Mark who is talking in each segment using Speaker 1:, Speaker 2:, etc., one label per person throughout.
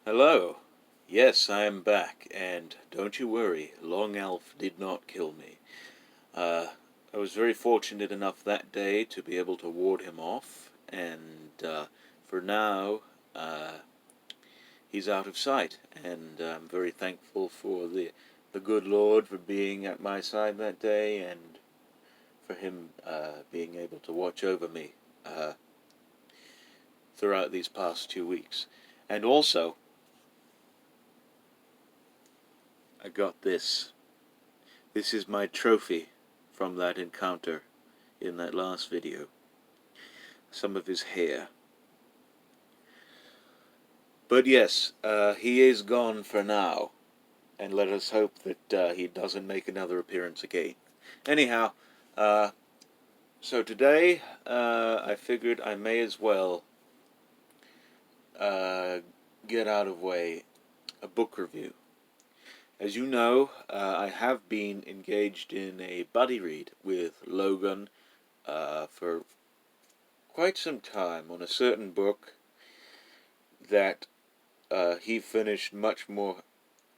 Speaker 1: Hello. Yes, I am back, and don't you worry, Long Elf did not kill me. Uh, I was very fortunate enough that day to be able to ward him off, and for now, uh, he's out of sight, and I'm very thankful for the good Lord for being at my side that day, and for him being able to watch over me uh, throughout these past 2 weeks. And also, I got this. This is my trophy from that encounter in that last video. Some of his hair. But yes, he is gone for now, and let us hope that he doesn't make another appearance again. Anyhow, uh, so today I figured I may as well uh, get out of way a book review. As you know, I have been engaged in a buddy read with Logan for quite some time on a certain book that he finished much more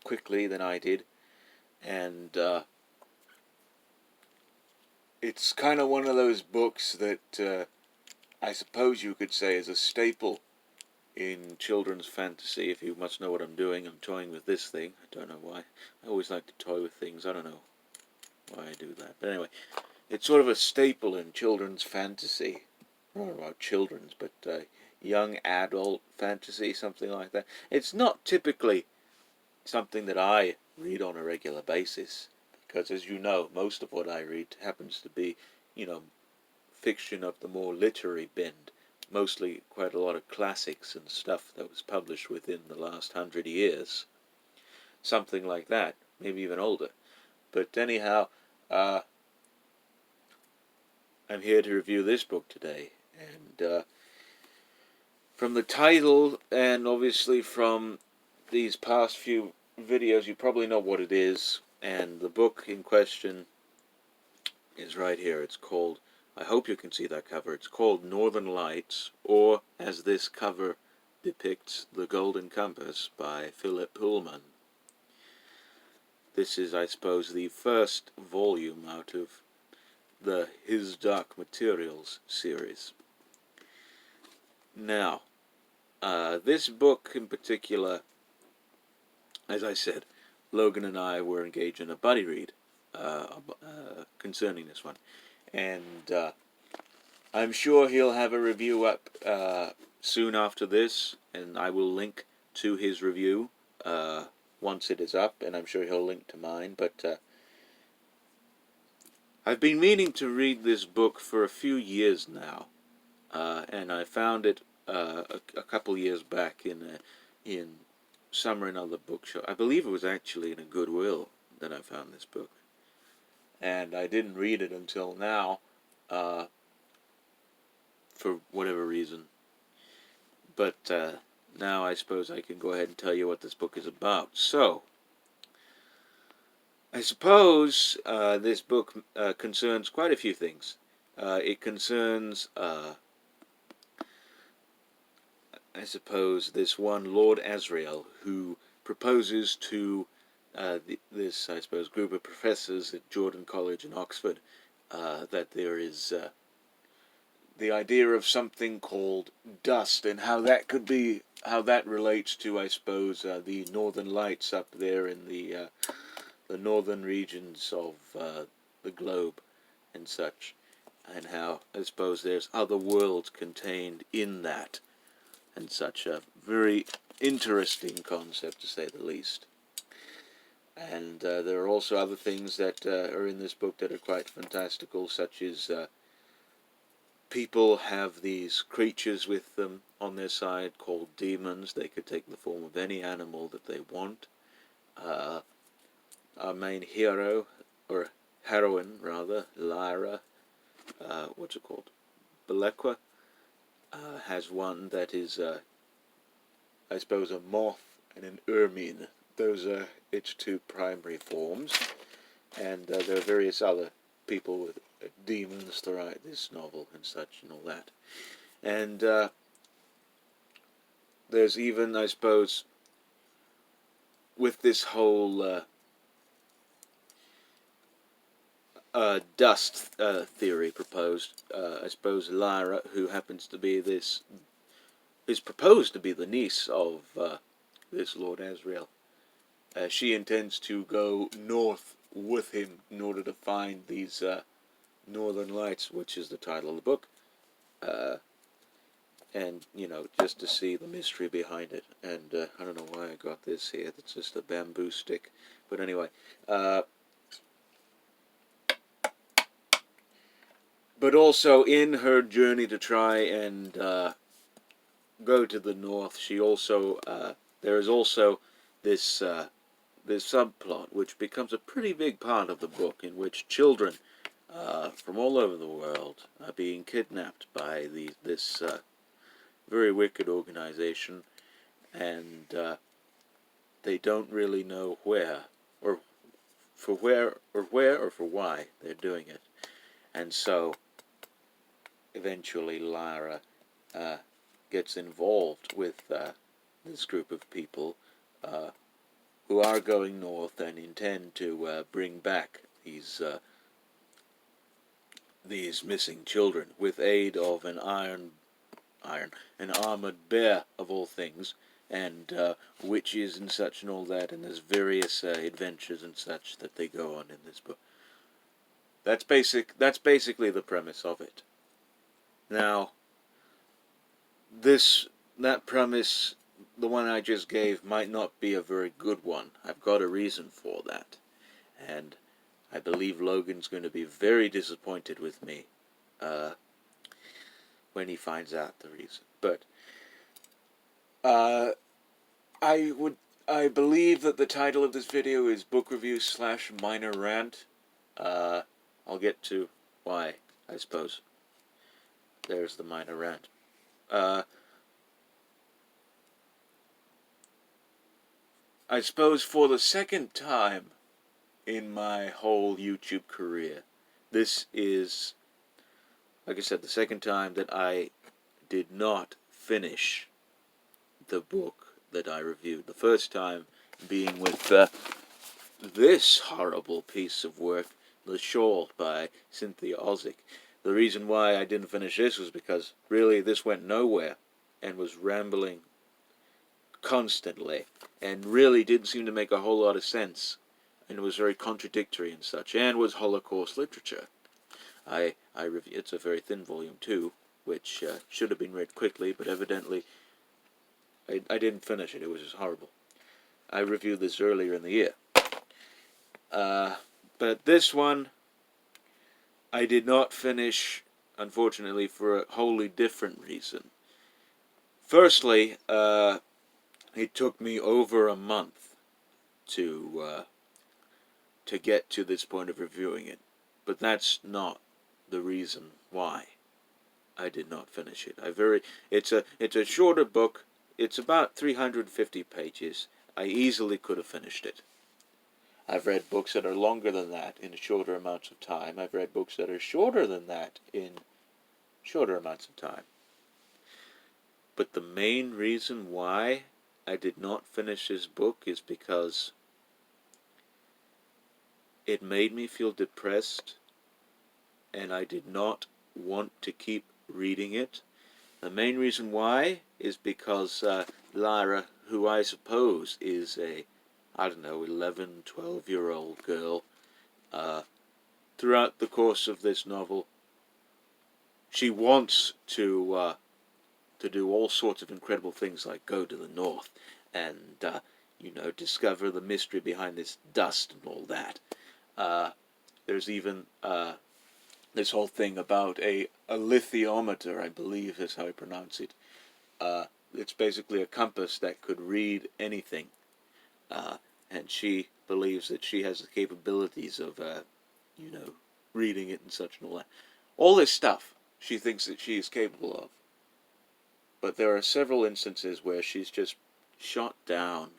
Speaker 1: quickly than I did, and it's kind of one of those books that I suppose you could say is a staple in children's fantasy. If you must know what I'm doing, I'm toying with this thing. I don't know why. I always like to toy with things. I don't know why I do that. But anyway, it's sort of a staple in children's fantasy. Not about children's, but young adult fantasy, something like that. It's not typically something that I read on a regular basis, because as you know, most of what I read happens to be, you know, fiction of the more literary bend, mostly quite a lot of classics and stuff that was published within the last 100 years, something like that, maybe even older. But anyhow, I'm here to review this book today, and from the title and obviously from these past few videos, you probably know what it is, and the book in question is right here. It's called, I hope you can see that cover, it's called Northern Lights, or as this cover depicts, The Golden Compass by Philip Pullman. This is, I suppose, the first volume out of the His Dark Materials series. Now, this book in particular, as I said, Logan and I were engaged in a buddy read concerning this one. And I'm sure he'll have a review up soon after this, and I will link to his review once it is up, and I'm sure he'll link to mine. But I've been meaning to read this book for a few years now, and I found it a couple years back in some or another bookshop. I believe it was actually in a Goodwill that I found this book, and I didn't read it until now, for whatever reason. But now I suppose I can go ahead and tell you what this book is about. So, I suppose this book concerns quite a few things. It concerns, I suppose, this one Lord Asriel, who proposes to this, I suppose, group of professors at Jordan College in Oxford that there is the idea of something called dust, and how that relates to, I suppose, the northern lights up there in the northern regions of the globe and such, and how, I suppose, there's other worlds contained in that and such. A very interesting concept, to say the least. And there are also other things that are in this book that are quite fantastical, such as people have these creatures with them on their side called demons. They could take the form of any animal that they want. Our main hero, or heroine rather, Lyra, what's it called? Belequa, has one that is, I suppose, a moth and an ermine. Those are its two primary forms. And there are various other people with demons throughout this novel and such and all that. And there's even, I suppose, with this whole dust theory proposed, I suppose Lyra, who happens to be this, is proposed to be the niece of this Lord Asriel. She intends to go north with him in order to find these Northern Lights, which is the title of the book, and just to see the mystery behind it. And I don't know why I got this here. It's just a bamboo stick, but anyway. But also in her journey to try and go to the north, she also there is also this this subplot which becomes a pretty big part of the book, in which children from all over the world are being kidnapped by this very wicked organization, and they don't really know where or for why they're doing it. And so eventually Lyra gets involved with this group of people who are going north and intend to bring back these missing children with aid of an armored bear of all things, and witches and such and all that, and there's various adventures and such that they go on in this book. That's basically the premise of it. Now, that premise, the one I just gave, might not be a very good one. I've got a reason for that, and I believe Logan's going to be very disappointed with me when he finds out the reason. But I believe that the title of this video is Book Review / Minor Rant. I'll get to why, I suppose. There's the minor rant. I suppose for the second time in my whole YouTube career, this is, like I said, the second time that I did not finish the book that I reviewed. The first time being with this horrible piece of work, The Shawl by Cynthia Ozick. The reason why I didn't finish this was because really this went nowhere and was rambling constantly and really didn't seem to make a whole lot of sense, and it was very contradictory and such, and was Holocaust literature. It's a very thin volume too, which should have been read quickly, but evidently I didn't finish it. It was just horrible. I reviewed this earlier in the year. But this one I did not finish, unfortunately, for a wholly different reason. Firstly, it took me over a month to get to this point of reviewing it, but that's not the reason why I did not finish it. It's a shorter book. It's about 350 pages. I easily could have finished it. I've read books that are longer than that in shorter amounts of time. I've read books that are shorter than that in shorter amounts of time. But the main reason why I did not finish this book is because it made me feel depressed, and I did not want to keep reading it. The main reason why is because Lyra, who I suppose is a, 11, 12-year-old girl, throughout the course of this novel, she wants to do all sorts of incredible things, like go to the north and, discover the mystery behind this dust and all that. There's even this whole thing about a lithiometer, I believe is how I pronounce it. It's basically a compass that could read anything. And she believes that she has the capabilities of, reading it and such and all that. All this stuff she thinks that she is capable of. But there are several instances where she's just shot down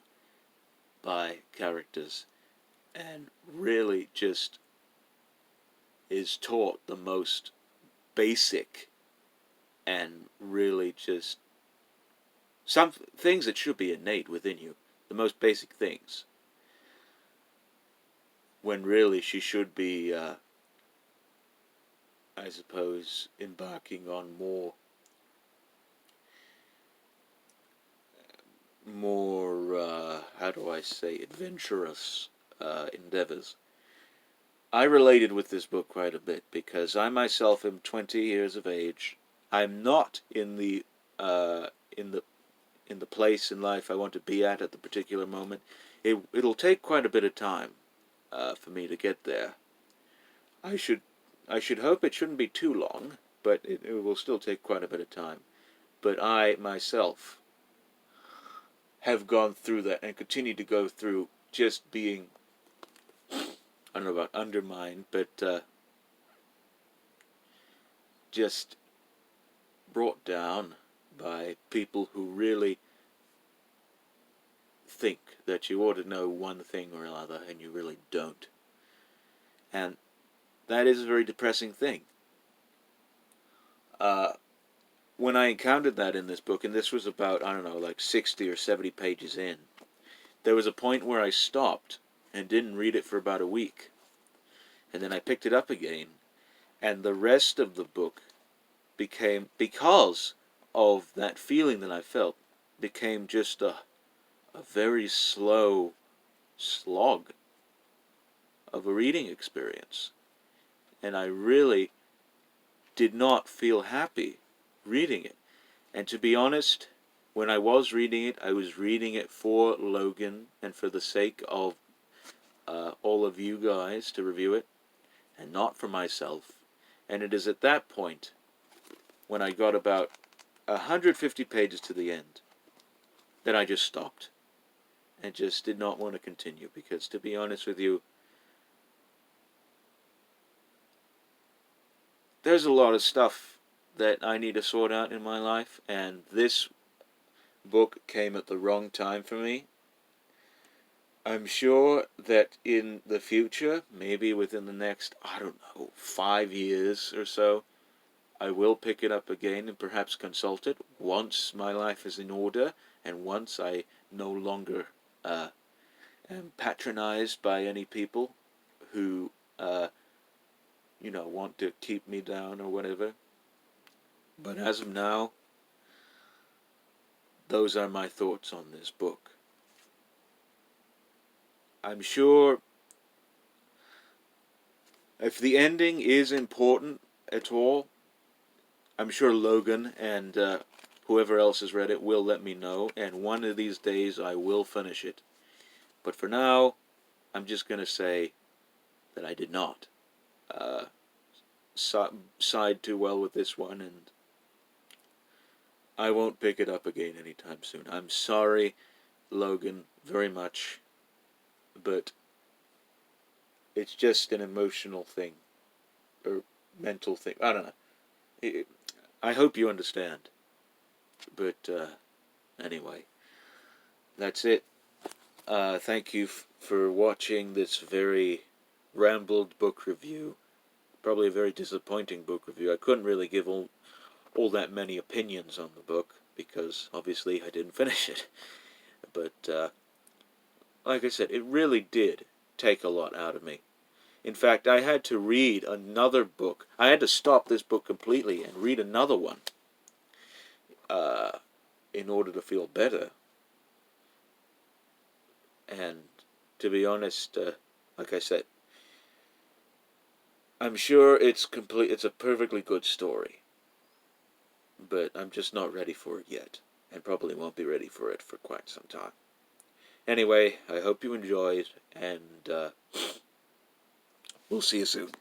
Speaker 1: by characters and really just is taught the most basic and really just some things that should be innate within you, the most basic things, when really she should be, I suppose, embarking on more, how do I say, adventurous endeavors. I related with this book quite a bit because I myself am 20 years of age. I'm not in the uh, in the in the place in life I want to be at the particular moment. It'll take quite a bit of time for me to get there. I should I should hope it shouldn't be too long, but it will still take quite a bit of time. But I myself have gone through that and continue to go through just being, I don't know about undermined, but just brought down by people who really think that you ought to know one thing or another and you really don't. And that is a very depressing thing. When I encountered that in this book, and this was about, I don't know, like 60 or 70 pages in, there was a point where I stopped and didn't read it for about a week. And then I picked it up again, and the rest of the book became, because of that feeling that I felt, became just a very slow slog of a reading experience. And I really did not feel happy reading it. And to be honest, when I was reading it, I was reading it for Logan and for the sake of all of you guys to review it, and not for myself. And it is at that point, when I got about 150 pages to the end, that I just stopped and just did not want to continue, because to be honest with you, there's a lot of stuff that I need to sort out in my life, and this book came at the wrong time for me. I'm sure that in the future, maybe within the next, I don't know, 5 years or so, I will pick it up again and perhaps consult it once my life is in order and once I no longer am patronized by any people who, want to keep me down or whatever. But as of now, those are my thoughts on this book. I'm sure if the ending is important at all, I'm sure Logan and whoever else has read it will let me know, and one of these days I will finish it. But for now, I'm just going to say that I did not side too well with this one, and I won't pick it up again anytime soon. I'm sorry, Logan, very much, but it's just an emotional thing, or mental thing. I don't know. I hope you understand. But anyway, that's it. Thank you for watching this very rambled book review. Probably a very disappointing book review. I couldn't really give all that many opinions on the book because obviously I didn't finish it. But like I said, it really did take a lot out of me. In fact, I had to read another book. I had to stop this book completely and read another one in order to feel better. And to be honest, like I said, I'm sure it's a perfectly good story, but I'm just not ready for it yet, and probably won't be ready for it for quite some time. Anyway, I hope you enjoyed, and we'll see you soon.